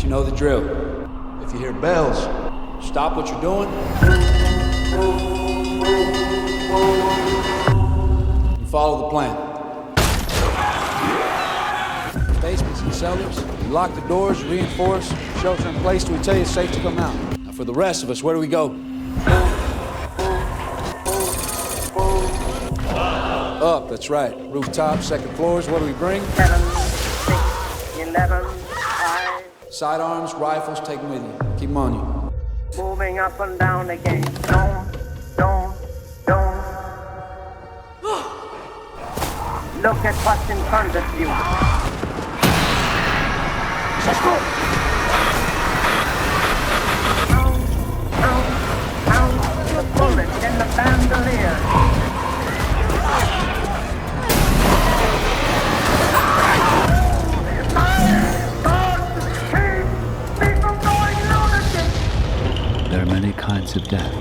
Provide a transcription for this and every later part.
But you know the drill. If you hear bells, stop what you're doing and follow the plan. Basements and cellars, you lock the doors, reinforce, shelter in place till we tell you it's safe to come out. Now for the rest of us, where do we go? Up, that's right. Rooftop, second floors, what do we bring? 7, 6, 11, 5. Sidearms, rifles, take them with you. Keep them on you. Moving up and down again. Don't. Look at what's in front of you. Pound the bullet in the bandolier. There are many kinds of death.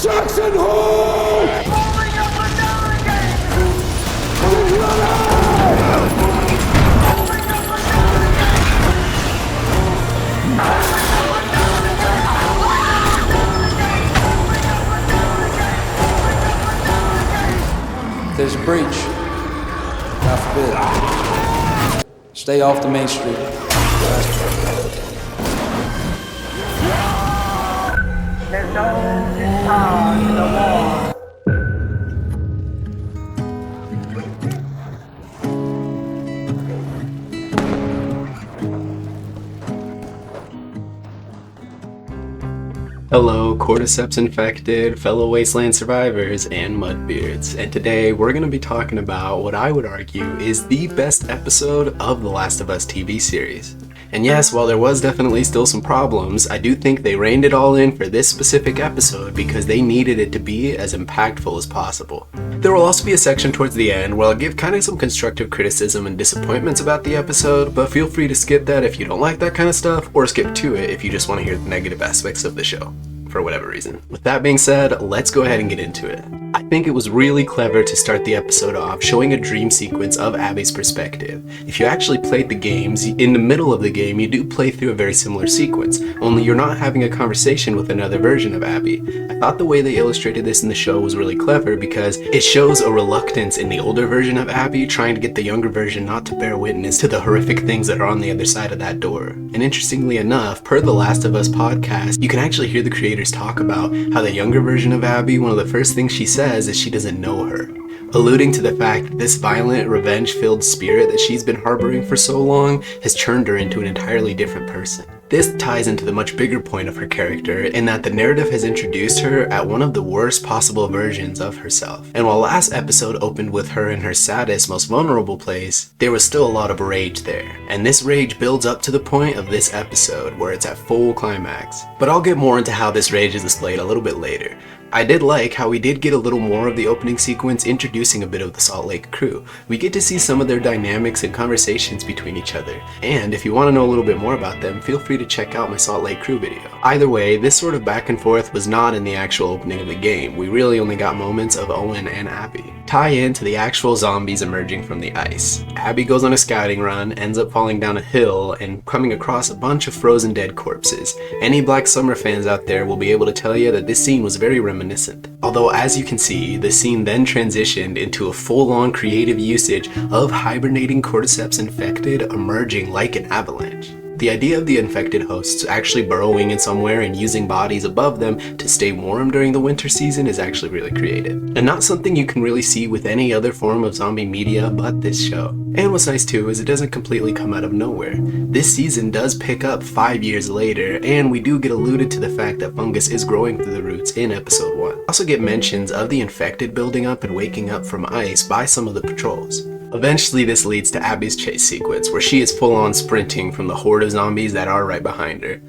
Jackson Hole! Moving up and down again. There's a breach. God forbid. Stay off the main street. There's no discard to the war. Hello, cordyceps infected, fellow wasteland survivors, and mudbeards. And today we're going to be talking about what I would argue is the best episode of the Last of Us TV series. And yes, while there was definitely still some problems, I do think they reined it all in for this specific episode because they needed it to be as impactful as possible. There will also be a section towards the end where I'll give kind of some constructive criticism and disappointments about the episode, but feel free to skip that if you don't like that kind of stuff, or skip to it if you just want to hear the negative aspects of the show, for whatever reason. With that being said, let's go ahead and get into it. I think it was really clever to start the episode off showing a dream sequence of Abby's perspective. If you actually played the games, in the middle of the game you do play through a very similar sequence, only you're not having a conversation with another version of Abby. I thought the way they illustrated this in the show was really clever because it shows a reluctance in the older version of Abby trying to get the younger version not to bear witness to the horrific things that are on the other side of that door. And interestingly enough, per the Last of Us podcast, you can actually hear the creators talk about how the younger version of Abby, one of the first things she says is she doesn't know her, alluding to the fact that this violent, revenge-filled spirit that she's been harboring for so long has turned her into an entirely different person. This ties into the much bigger point of her character in that the narrative has introduced her at one of the worst possible versions of herself. And while last episode opened with her in her saddest, most vulnerable place, there was still a lot of rage there. And this rage builds up to the point of this episode where it's at full climax. But I'll get more into how this rage is displayed a little bit later. I did like how we did get a little more of the opening sequence introducing a bit of the Salt Lake crew. We get to see some of their dynamics and conversations between each other. And if you want to know a little bit more about them, feel free to check out my Salt Lake crew video. Either way, this sort of back and forth was not in the actual opening of the game. We really only got moments of Owen and Abby. Tie in to the actual zombies emerging from the ice. Abby goes on a scouting run, ends up falling down a hill, and coming across a bunch of frozen dead corpses. Any Black Summer fans out there will be able to tell you that this scene was very reminiscent. Although, as you can see, the scene then transitioned into a full-on creative usage of hibernating cordyceps infected emerging like an avalanche. The idea of the infected hosts actually burrowing in somewhere and using bodies above them to stay warm during the winter season is actually really creative, and not something you can really see with any other form of zombie media but this show. And what's nice too is it doesn't completely come out of nowhere. This season does pick up 5 years later, and we do get alluded to the fact that fungus is growing through the roots in episode 1. Also get mentions of the infected building up and waking up from ice by some of the patrols. Eventually this leads to Abby's chase sequence, where she is full on sprinting from the horde of zombies that are right behind her.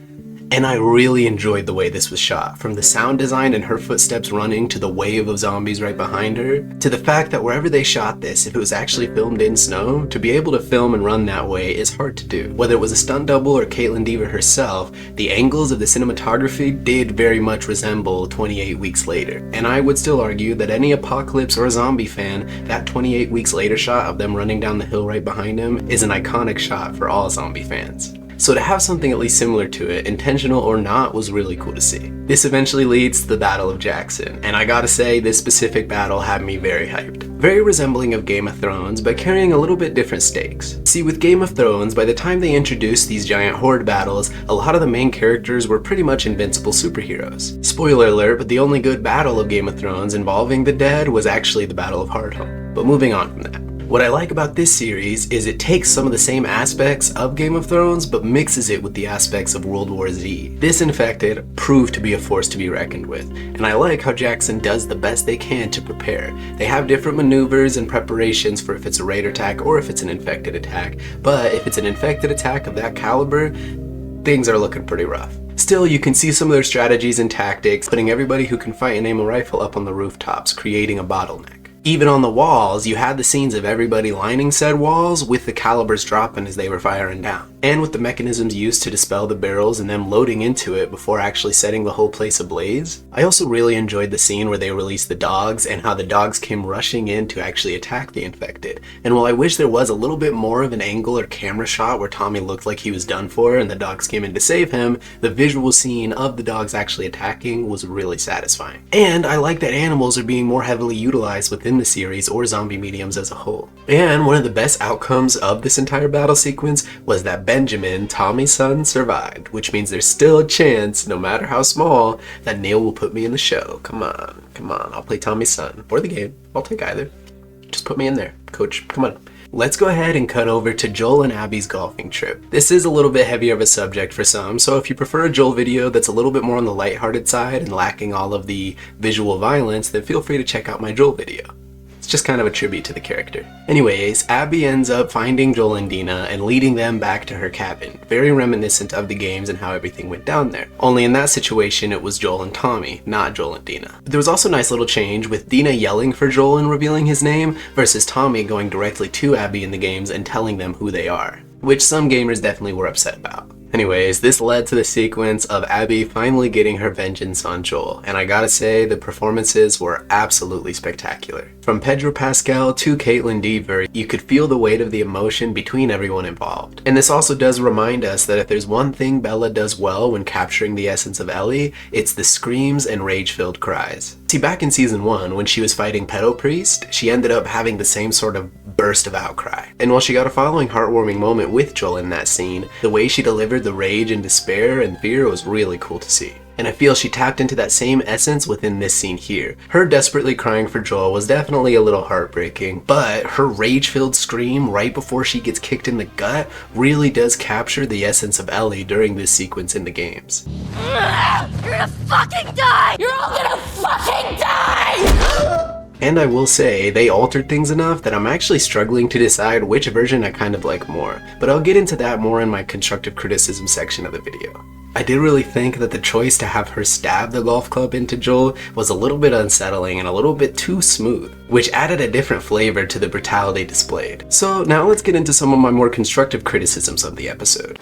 And I really enjoyed the way this was shot, from the sound design and her footsteps running to the wave of zombies right behind her, to the fact that wherever they shot this, if it was actually filmed in snow, to be able to film and run that way is hard to do. Whether it was a stunt double or Caitlin Dever herself, the angles of the cinematography did very much resemble 28 Weeks Later. And I would still argue that any apocalypse or zombie fan, that 28 Weeks Later shot of them running down the hill right behind him is an iconic shot for all zombie fans. So to have something at least similar to it, intentional or not, was really cool to see. This eventually leads to the Battle of Jackson, and I gotta say, this specific battle had me very hyped. Very resembling of Game of Thrones, but carrying a little bit different stakes. See, with Game of Thrones, by the time they introduced these giant horde battles, a lot of the main characters were pretty much invincible superheroes. Spoiler alert, but the only good battle of Game of Thrones involving the dead was actually the Battle of Hardhome. But moving on from that. What I like about this series is it takes some of the same aspects of Game of Thrones, but mixes it with the aspects of World War Z. This Infected proved to be a force to be reckoned with, and I like how Jackson does the best they can to prepare. They have different maneuvers and preparations for if it's a raid attack or if it's an infected attack, but if it's an infected attack of that caliber, things are looking pretty rough. Still, you can see some of their strategies and tactics, putting everybody who can fight and aim a rifle up on the rooftops, creating a bottleneck. Even on the walls, you had the scenes of everybody lining said walls with the calibers dropping as they were firing down. And with the mechanisms used to dispel the barrels and them loading into it before actually setting the whole place ablaze. I also really enjoyed the scene where they released the dogs and how the dogs came rushing in to actually attack the infected. And while I wish there was a little bit more of an angle or camera shot where Tommy looked like he was done for and the dogs came in to save him, the visual scene of the dogs actually attacking was really satisfying. And I like that animals are being more heavily utilized within the series or zombie mediums as a whole. And one of the best outcomes of this entire battle sequence was that Benjamin, Tommy's son, survived, which means there's still a chance, no matter how small, that Neil will put me in the show. Come on, I'll play Tommy's son, or the game, I'll take either. Just put me in there, coach, come on. Let's go ahead and cut over to Joel and Abby's golfing trip. This is a little bit heavier of a subject for some, so if you prefer a Joel video that's a little bit more on the lighthearted side and lacking all of the visual violence, then feel free to check out my Joel video. It's just kind of a tribute to the character. Anyways, Abby ends up finding Joel and Dina and leading them back to her cabin. Very reminiscent of the games and how everything went down there. Only in that situation, it was Joel and Tommy, not Joel and Dina. But there was also a nice little change with Dina yelling for Joel and revealing his name versus Tommy going directly to Abby in the games and telling them who they are, which some gamers definitely were upset about. Anyways, this led to the sequence of Abby finally getting her vengeance on Joel, and I gotta say, the performances were absolutely spectacular. From Pedro Pascal to Caitlin Dever, you could feel the weight of the emotion between everyone involved. And this also does remind us that if there's one thing Bella does well when capturing the essence of Ellie, it's the screams and rage-filled cries. See, back in season 1, when she was fighting Pedo Priest, she ended up having the same sort of burst of outcry. And while she got a following heartwarming moment with Joel in that scene, the way she delivered the rage and despair and fear was really cool to see. And I feel she tapped into that same essence within this scene here. Her desperately crying for Joel was definitely a little heartbreaking, but her rage-filled scream right before she gets kicked in the gut really does capture the essence of Ellie during this sequence in the games. You're gonna fucking die! You're all gonna fucking die! And I will say, they altered things enough that I'm actually struggling to decide which version I kind of like more, but I'll get into that more in my constructive criticism section of the video. I did really think that the choice to have her stab the golf club into Joel was a little bit unsettling and a little bit too smooth, which added a different flavor to the brutality displayed. So now let's get into some of my more constructive criticisms of the episode.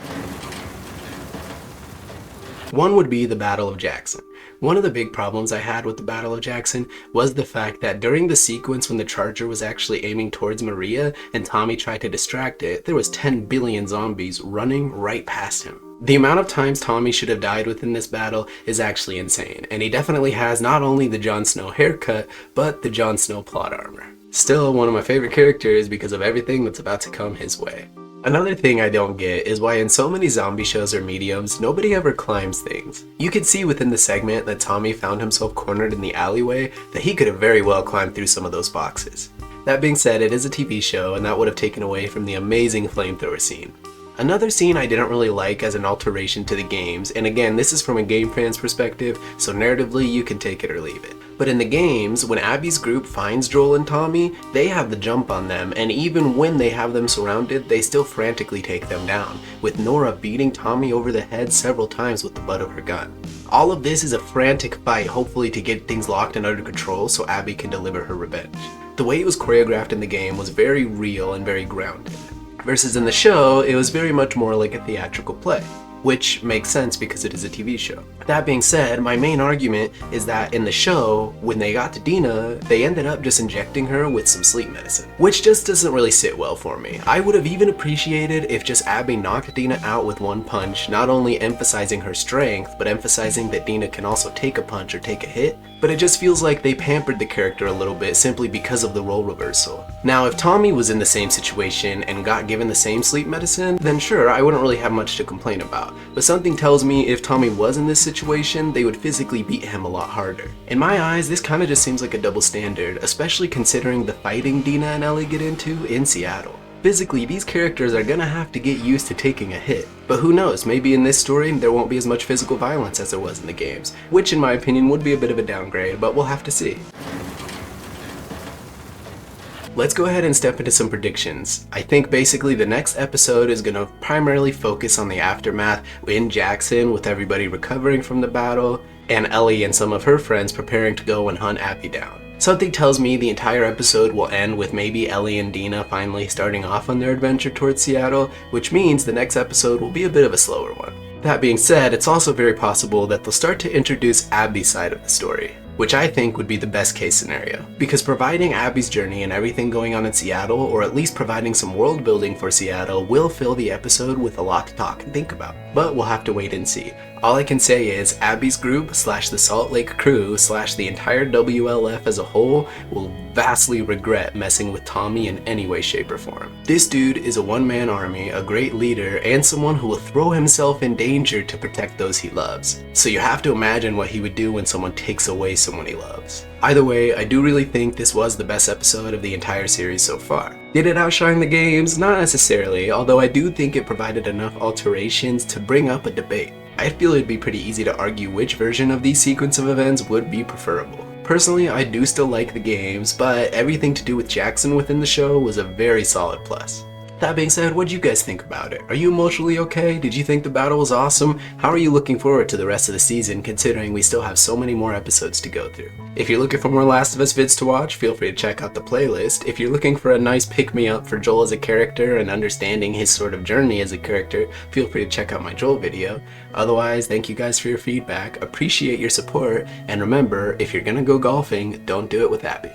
One would be the Battle of Jackson. One of the big problems I had with the Battle of Jackson was the fact that during the sequence when the Charger was actually aiming towards Maria and Tommy tried to distract it, there was 10 billion zombies running right past him. The amount of times Tommy should have died within this battle is actually insane, and he definitely has not only the Jon Snow haircut, but the Jon Snow plot armor. Still one of my favorite characters because of everything that's about to come his way. Another thing I don't get is why in so many zombie shows or mediums, nobody ever climbs things. You could see within the segment that Tommy found himself cornered in the alleyway that he could have very well climbed through some of those boxes. That being said, it is a TV show and that would have taken away from the amazing flamethrower scene. Another scene I didn't really like as an alteration to the games, and again this is from a game fan's perspective, so narratively you can take it or leave it. But in the games, when Abby's group finds Joel and Tommy, they have the jump on them, and even when they have them surrounded, they still frantically take them down, with Nora beating Tommy over the head several times with the butt of her gun. All of this is a frantic fight, hopefully to get things locked and under control so Abby can deliver her revenge. The way it was choreographed in the game was very real and very grounded, versus in the show, it was very much more like a theatrical play, which makes sense because it is a TV show. That being said, my main argument is that in the show, when they got to Dina, they ended up just injecting her with some sleep medicine, which just doesn't really sit well for me. I would have even appreciated if just Abby knocked Dina out with one punch, not only emphasizing her strength, but emphasizing that Dina can also take a punch or take a hit, but it just feels like they pampered the character a little bit simply because of the role reversal. Now, if Tommy was in the same situation and got given the same sleep medicine, then sure, I wouldn't really have much to complain about. But something tells me if Tommy was in this situation, they would physically beat him a lot harder. In my eyes, this kinda just seems like a double standard, especially considering the fighting Dina and Ellie get into in Seattle. Physically, these characters are gonna have to get used to taking a hit. But who knows, maybe in this story there won't be as much physical violence as there was in the games, which in my opinion would be a bit of a downgrade, but we'll have to see. Let's go ahead and step into some predictions. I think basically the next episode is going to primarily focus on the aftermath in Jackson with everybody recovering from the battle, and Ellie and some of her friends preparing to go and hunt Abby down. Something tells me the entire episode will end with maybe Ellie and Dina finally starting off on their adventure towards Seattle, which means the next episode will be a bit of a slower one. That being said, it's also very possible that they'll start to introduce Abby's side of the story, which I think would be the best case scenario, because providing Abby's journey and everything going on in Seattle, or at least providing some world building for Seattle, will fill the episode with a lot to talk and think about. But we'll have to wait and see. All I can say is Abby's group / the Salt Lake crew / the entire WLF as a whole will vastly regret messing with Tommy in any way, shape, or form. This dude is a one-man army, a great leader, and someone who will throw himself in danger to protect those he loves. So you have to imagine what he would do when someone takes away someone he loves. Either way, I do really think this was the best episode of the entire series so far. Did it outshine the games? Not necessarily, although I do think it provided enough alterations to bring up a debate. I feel it'd be pretty easy to argue which version of these sequence of events would be preferable. Personally, I do still like the games, but everything to do with Jackson within the show was a very solid plus. That being said, what do you guys think about it? Are you emotionally okay? Did you think the battle was awesome? How are you looking forward to the rest of the season, considering we still have so many more episodes to go through? If you're looking for more Last of Us vids to watch, feel free to check out the playlist. If you're looking for a nice pick-me-up for Joel as a character and understanding his sort of journey as a character, feel free to check out my Joel video. Otherwise, thank you guys for your feedback, appreciate your support, and remember, if you're gonna go golfing, don't do it with Abby.